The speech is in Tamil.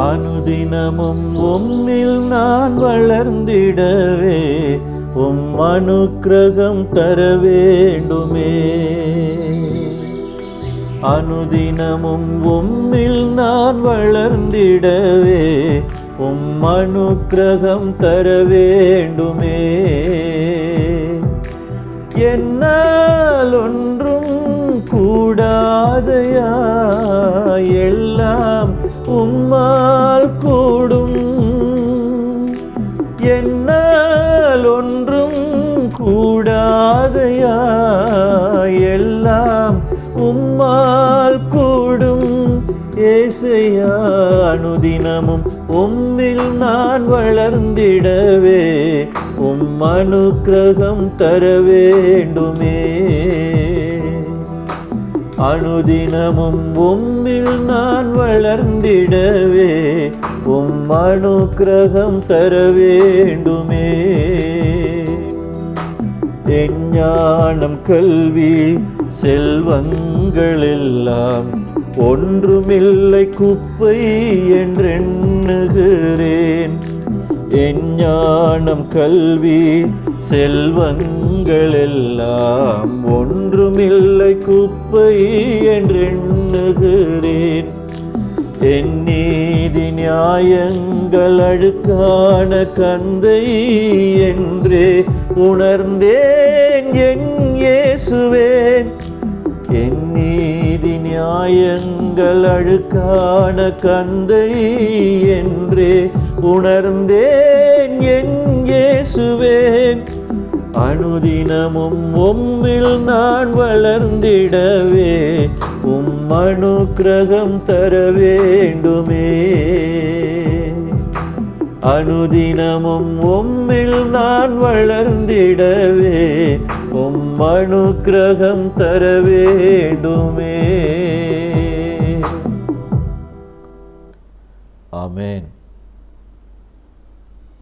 அனுதினமும் உம்மில் நான் வளர்ந்திடவே உம் அனுக்கிரகம் தர வேண்டுமே. அனுதினமும் உம்மில் நான் வளர்ந்திடவே உம் அனுக்கிரகம் தர வேண்டுமே. என்னால் ஒன்றும் கூடாதையா, எல்லாம் உம்மால் கூடும். என்னால் ஒன்றும் கூடாதையா, எல்லாம் உம்மால் கூடும். ஏசையா, அனுதினமும் உம்மில் நான் வளர்ந்திடவே உம் அனுக்கிரகம் தர வேண்டுமே. அனுதினமும் உம்மில் நான் வளர்ந்திடவே உம் அனுக்கிரகம் தர வேண்டுமே. என் ஞானம் கல்வி செல்வங்களெல்லாம் ஒன்றுமில்லை குப்பை என்றெண்ணுகிறேன். என் ஞானம் கல்வி செல்வங்களெல்லாம் ஒன்றுமில்லை குப்பை என்றெண்ணுகிறேன். என் நீதி நியாயங்கள் அழுக்கான கந்தை என்றே உணர்ந்தேன் என் இயேசுவே. என் நீதி நியாயங்கள் அழுக்கான கந்தை என்றே உணர்ந்தேன் என் இயேசுவே. அனுதினமும் உம்மில் நான் வளர்ந்திடவே உம் அனுக்கிரகம் தர வேண்டுமே. அனுதினமும் உம்மில் நான் வளர்ந்திடவே உம் அனுக்கிரகம் தர வேண்டுமே. ஆமென்.